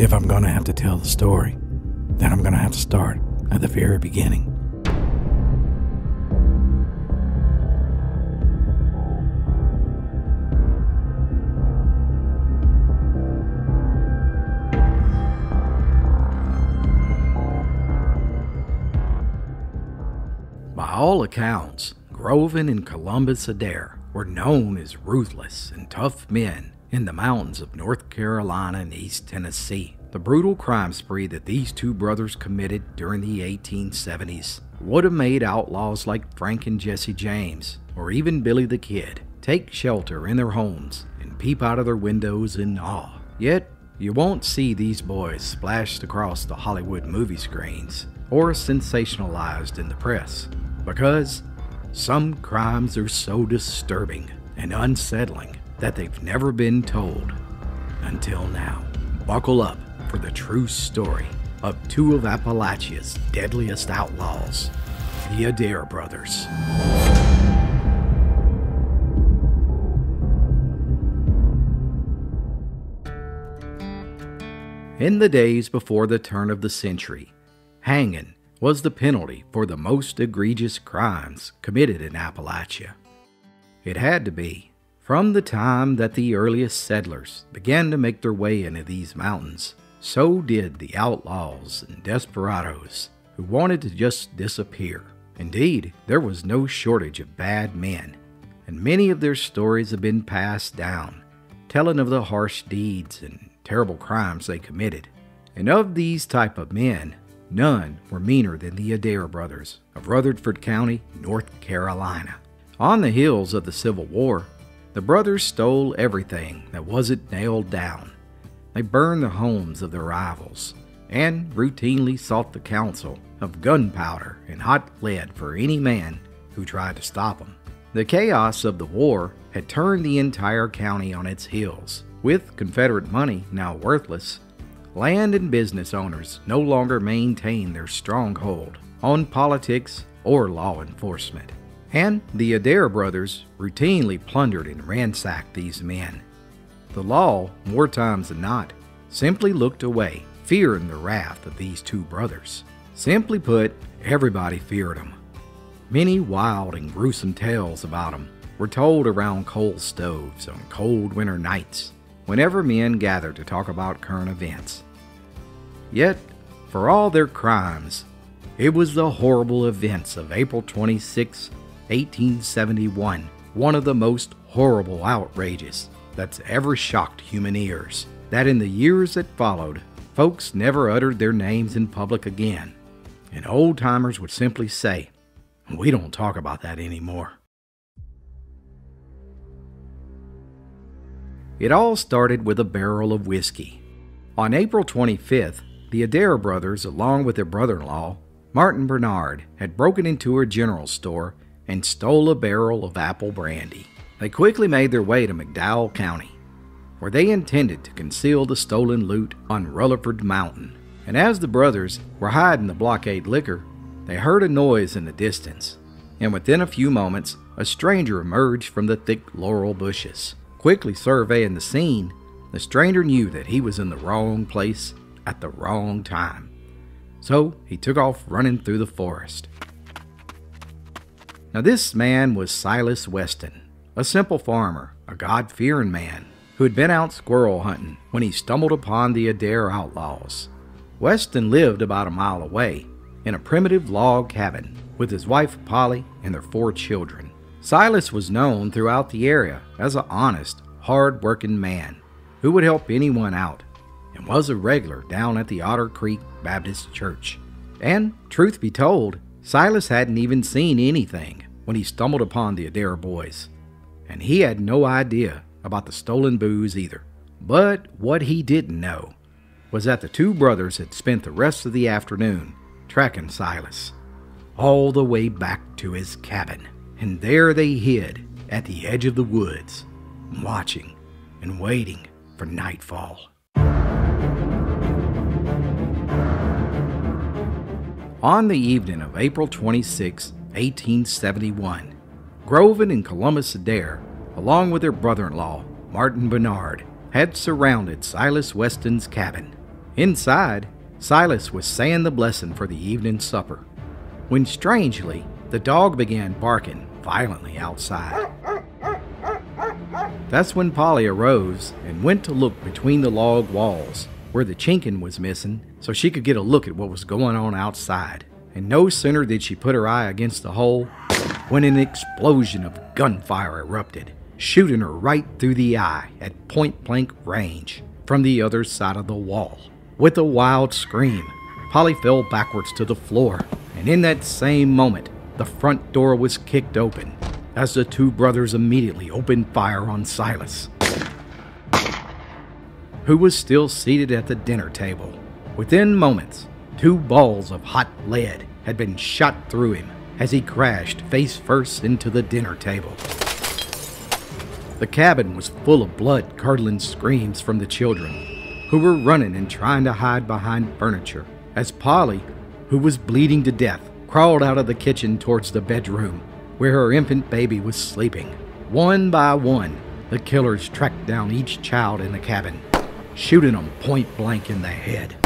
If I'm going to have to tell the story, then I'm going to have to start at the very beginning. By all accounts, Groven and Columbus Adair were known as ruthless and tough men in the mountains of North Carolina and East Tennessee. The brutal crime spree that these two brothers committed during the 1870s would have made outlaws like Frank and Jesse James, or even Billy the Kid, take shelter in their homes and peep out of their windows in awe. Yet, you won't see these boys splashed across the Hollywood movie screens or sensationalized in the press, because some crimes are so disturbing and unsettling that they've never been told until now. Buckle up for the true story of two of Appalachia's deadliest outlaws, the Adair Brothers. In the days before the turn of the century, hanging was the penalty for the most egregious crimes committed in Appalachia. It had to be. From the time that the earliest settlers began to make their way into these mountains, so did the outlaws and desperados who wanted to just disappear. Indeed, there was no shortage of bad men, and many of their stories have been passed down, telling of the harsh deeds and terrible crimes they committed. And of these type of men, none were meaner than the Adair brothers of Rutherford County, North Carolina. On the heels of the Civil War, the brothers stole everything that wasn't nailed down. They burned the homes of their rivals and routinely sought the counsel of gunpowder and hot lead for any man who tried to stop them. The chaos of the war had turned the entire county on its heels. With Confederate money now worthless, land and business owners no longer maintained their stronghold on politics or law enforcement. And the Adair brothers routinely plundered and ransacked these men. The law, more times than not, simply looked away, fearing the wrath of these two brothers. Simply put, everybody feared them. Many wild and gruesome tales about them were told around coal stoves on cold winter nights, whenever men gathered to talk about current events. Yet, for all their crimes, it was the horrible events of April 26, 1871, one of the most horrible outrages that's ever shocked human ears, that in the years that followed, folks never uttered their names in public again, and old-timers would simply say, "We don't talk about that anymore." It all started with a barrel of whiskey. On April 25th, the Adair brothers, along with their brother-in-law, Martin Bernard, had broken into a general store and stole a barrel of apple brandy. They quickly made their way to McDowell County, where they intended to conceal the stolen loot on Rutherford Mountain. And as the brothers were hiding the blockade liquor, they heard a noise in the distance, and within a few moments, a stranger emerged from the thick laurel bushes. Quickly surveying the scene, the stranger knew that he was in the wrong place at the wrong time. So he took off running through the forest. Now this man was Silas Weston, a simple farmer, a God-fearing man, who had been out squirrel hunting when he stumbled upon the Adair outlaws. Weston lived about a mile away, in a primitive log cabin, with his wife Polly and their 4 children. Silas was known throughout the area as an honest, hard-working man who would help anyone out, and was a regular down at the Otter Creek Baptist Church. And, truth be told, Silas hadn't even seen anything when he stumbled upon the Adair boys, and he had no idea about the stolen booze either. But what he didn't know was that the two brothers had spent the rest of the afternoon tracking Silas all the way back to his cabin, and there they hid at the edge of the woods, watching and waiting for nightfall. On the evening of April 26, 1871, Groven and Columbus Adair, along with their brother-in-law, Martin Bernard, had surrounded Silas Weston's cabin. Inside, Silas was saying the blessing for the evening supper, when strangely, the dog began barking violently outside. That's when Polly arose and went to look between the log walls, where the chinking was missing, so she could get a look at what was going on outside. And no sooner did she put her eye against the hole, when an explosion of gunfire erupted, shooting her right through the eye at point-blank range from the other side of the wall. With a wild scream, Polly fell backwards to the floor, and in that same moment, the front door was kicked open, as the two brothers immediately opened fire on Silas, who was still seated at the dinner table. Within moments, 2 balls of hot lead had been shot through him as he crashed face first into the dinner table. The cabin was full of blood-curdling screams from the children, who were running and trying to hide behind furniture, as Polly, who was bleeding to death, crawled out of the kitchen towards the bedroom where her infant baby was sleeping. One by one, the killers tracked down each child in the cabin, shooting them point blank in the head.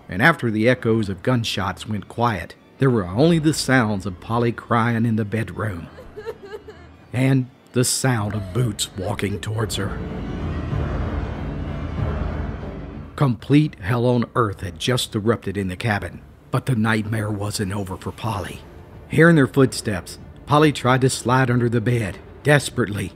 And after the echoes of gunshots went quiet, there were only the sounds of Polly crying in the bedroom and the sound of boots walking towards her. Complete hell on earth had just erupted in the cabin, but the nightmare wasn't over for Polly. Hearing their footsteps, Polly tried to slide under the bed, desperately,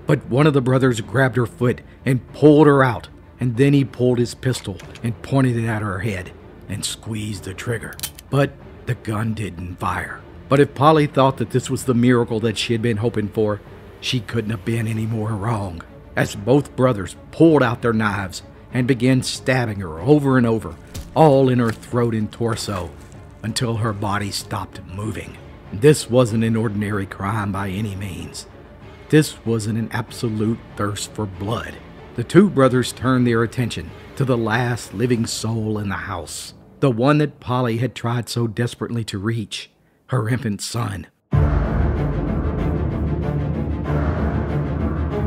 but one of the brothers grabbed her foot and pulled her out, and then he pulled his pistol and pointed it at her head and squeezed the trigger. But the gun didn't fire. But if Polly thought that this was the miracle that she had been hoping for, she couldn't have been any more wrong, as both brothers pulled out their knives and began stabbing her over and over, all in her throat and torso, until her body stopped moving. This wasn't an ordinary crime by any means. This was an absolute thirst for blood. The two brothers turned their attention to the last living soul in the house, the one that Polly had tried so desperately to reach, her infant son,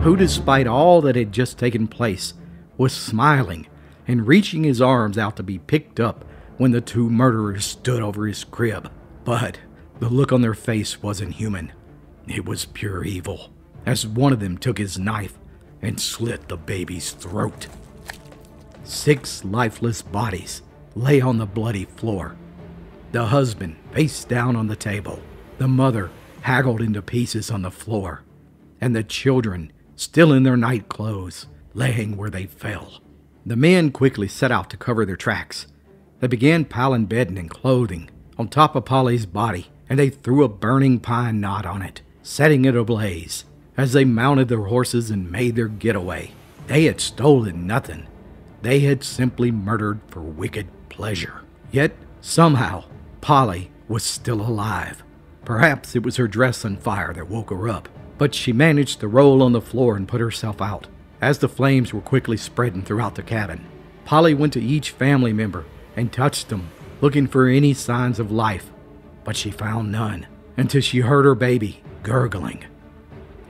who, despite all that had just taken place, was smiling and reaching his arms out to be picked up when the two murderers stood over his crib. But the look on their face wasn't human. It was pure evil, as one of them took his knife and slit the baby's throat. 6 lifeless bodies lay on the bloody floor. The husband face down on the table, the mother haggled into pieces on the floor, and the children, still in their night clothes, laying where they fell. The men quickly set out to cover their tracks. They began piling bedding and clothing on top of Polly's body, and they threw a burning pine knot on it, setting it ablaze. As they mounted their horses and made their getaway, they had stolen nothing. They had simply murdered for wicked pleasure. Yet, somehow, Polly was still alive. Perhaps it was her dress on fire that woke her up, but she managed to roll on the floor and put herself out. As the flames were quickly spreading throughout the cabin, Polly went to each family member and touched them, looking for any signs of life, but she found none, until she heard her baby gurgling.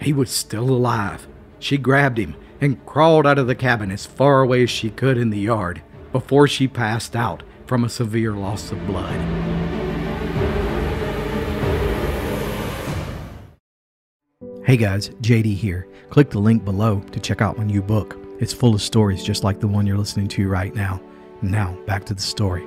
He was still alive. She grabbed him and crawled out of the cabin as far away as she could in the yard before she passed out from a severe loss of blood. Hey guys, JD here. Click the link below to check out my new book. It's full of stories just like the one you're listening to right now. Now, back to the story.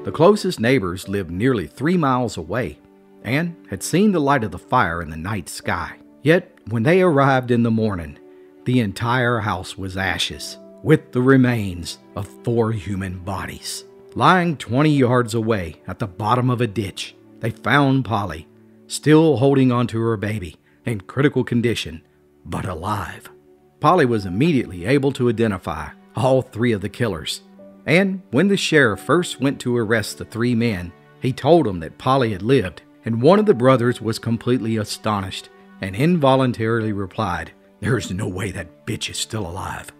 The closest neighbors lived nearly 3 miles away and had seen the light of the fire in the night sky. Yet, when they arrived in the morning, the entire house was ashes, with the remains of 4 human bodies. Lying 20 yards away at the bottom of a ditch, they found Polly, still holding onto her baby, in critical condition, but alive. Polly was immediately able to identify all 3 of the killers, and when the sheriff first went to arrest the 3 men, he told them that Polly had lived, and one of the brothers was completely astonished and involuntarily replied, "There's no way that bitch is still alive."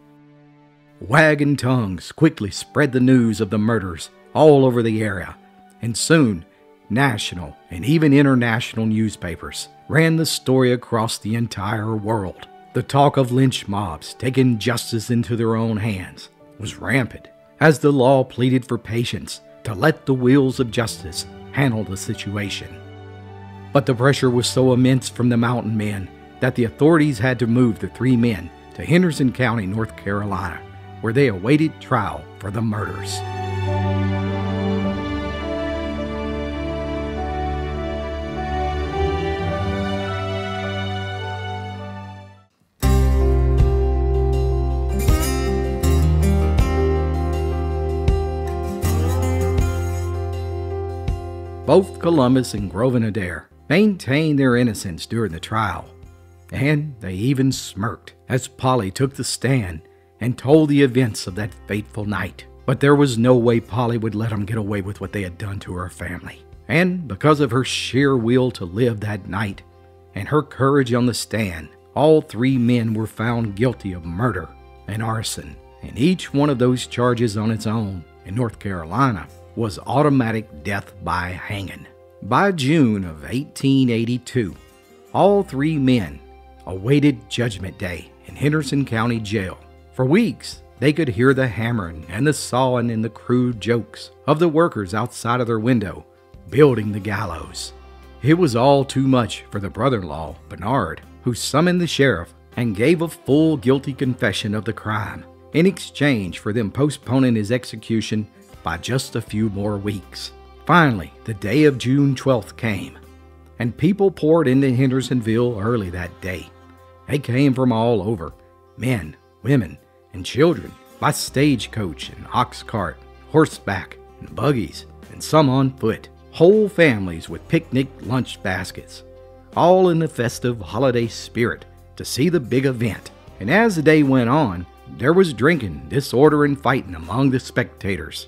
Wagging tongues quickly spread the news of the murders all over the area, and soon national, and even international newspapers ran the story across the entire world. The talk of lynch mobs taking justice into their own hands was rampant as the law pleaded for patience to let the wheels of justice handle the situation. But the pressure was so immense from the mountain men that the authorities had to move the 3 men to Henderson County, North Carolina, where they awaited trial for the murders. Both Columbus and Groven Adair maintained their innocence during the trial, and they even smirked as Polly took the stand and told the events of that fateful night. But there was no way Polly would let them get away with what they had done to her family. And because of her sheer will to live that night and her courage on the stand, all 3 men were found guilty of murder and arson, and each one of those charges on its own in North Carolina was automatic death by hanging. By June of 1882, all 3 men awaited Judgment Day in Henderson County Jail. For weeks, they could hear the hammering and the sawing and the crude jokes of the workers outside of their window building the gallows. It was all too much for the brother-in-law, Bernard, who summoned the sheriff and gave a full guilty confession of the crime in exchange for them postponing his execution by just a few more weeks. Finally, the day of June 12th came, and people poured into Hendersonville early that day. They came from all over, men, women, and children, by stagecoach and ox cart, horseback, and buggies, and some on foot. Whole families with picnic lunch baskets, all in the festive holiday spirit to see the big event. And as the day went on, there was drinking, disorder, and fighting among the spectators.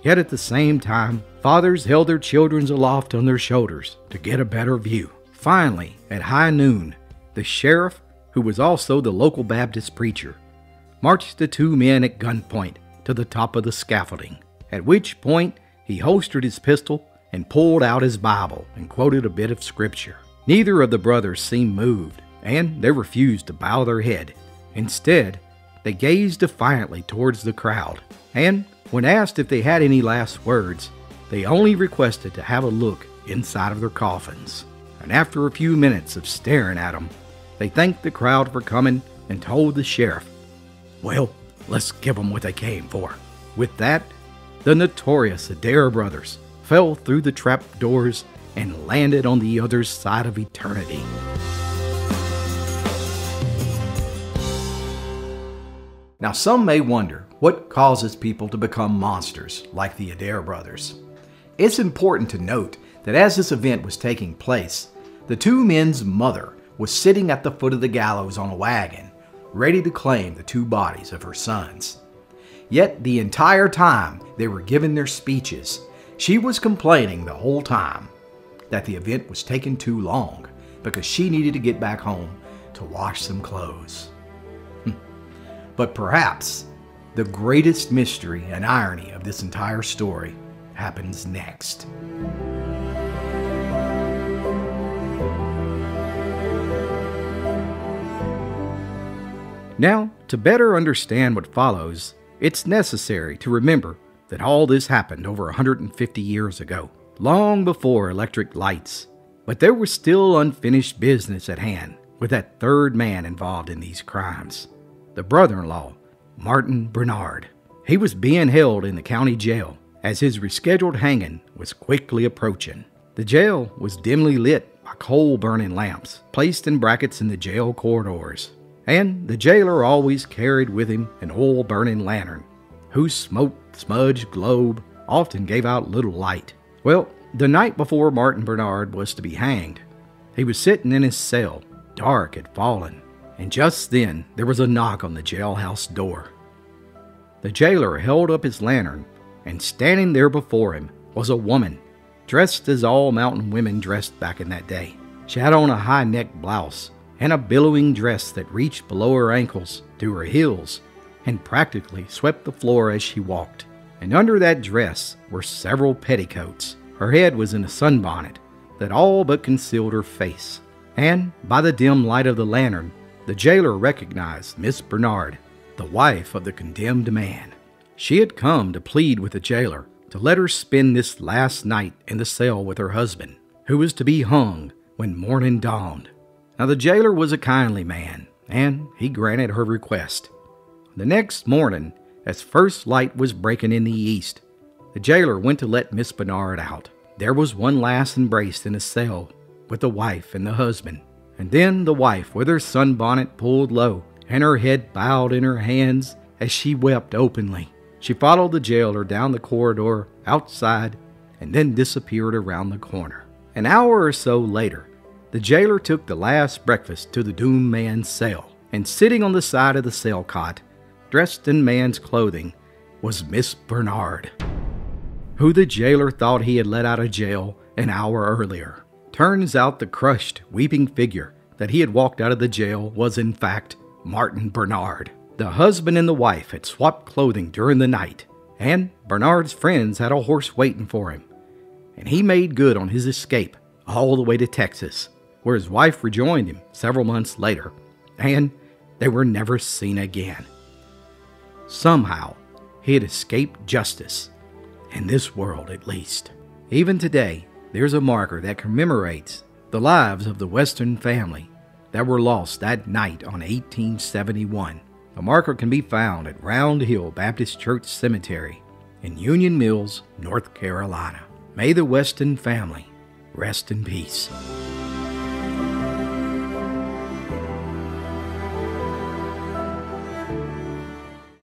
Yet at the same time, fathers held their children aloft on their shoulders to get a better view. Finally, at high noon, the sheriff, who was also the local Baptist preacher, marched the 2 men at gunpoint to the top of the scaffolding, at which point he holstered his pistol and pulled out his Bible and quoted a bit of scripture. Neither of the brothers seemed moved, and they refused to bow their head. Instead, they gazed defiantly towards the crowd, and when asked if they had any last words, they only requested to have a look inside of their coffins. And after a few minutes of staring at them, they thanked the crowd for coming and told the sheriff, "Well, let's give them what they came for." With that, the notorious Adair brothers fell through the trap doors and landed on the other side of eternity. Now, some may wonder what causes people to become monsters like the Adair brothers. It's important to note that as this event was taking place, the 2 men's mother was sitting at the foot of the gallows on a wagon, ready to claim the 2 bodies of her sons. Yet the entire time they were giving their speeches, she was complaining the whole time that the event was taking too long because she needed to get back home to wash some clothes. But perhaps the greatest mystery and irony of this entire story happens next. Now, to better understand what follows, it's necessary to remember that all this happened over 150 years ago, long before electric lights. But there was still unfinished business at hand with that 3rd man involved in these crimes, the brother-in-law, Martin Bernard. He was being held in the county jail as his rescheduled hanging was quickly approaching. The jail was dimly lit by coal-burning lamps placed in brackets in the jail corridors, and the jailer always carried with him an oil-burning lantern, whose smoke-smudged globe often gave out little light. Well, the night before Martin Bernard was to be hanged, he was sitting in his cell. Dark had fallen, and just then there was a knock on the jailhouse door. The jailer held up his lantern, and standing there before him was a woman, dressed as all mountain women dressed back in that day. She had on a high-neck blouse and a billowing dress that reached below her ankles to her heels and practically swept the floor as she walked. And under that dress were several petticoats, Her head was in a sunbonnet that all but concealed her face, and by the dim light of the lantern, the jailer recognized Miss Bernard, the wife of the condemned man. She had come to plead with the jailer to let her spend this last night in the cell with her husband, who was to be hung when morning dawned. Now the jailer was a kindly man, and he granted her request. The next morning, as first light was breaking in the east, the jailer went to let Miss Bernard out. There was one last embrace in the cell with the wife and the husband, and then the wife with her sunbonnet pulled low and her head bowed in her hands as she wept openly. She followed the jailer down the corridor outside and then disappeared around the corner. An hour or so later, the jailer took the last breakfast to the doomed man's cell, and sitting on the side of the cell cot, dressed in man's clothing, was Miss Bernard, who the jailer thought he had let out of jail an hour earlier. Turns out the crushed, weeping figure that he had walked out of the jail was in fact Martin Bernard. The husband and the wife had swapped clothing during the night, and Bernard's friends had a horse waiting for him, and he made good on his escape all the way to Texas, where his wife rejoined him several months later, and they were never seen again. Somehow, he had escaped justice, in this world at least. Even today, there's a marker that commemorates the lives of the Western family that were lost that night on 1871. The marker can be found at Round Hill Baptist Church Cemetery in Union Mills, North Carolina. May the Weston family rest in peace.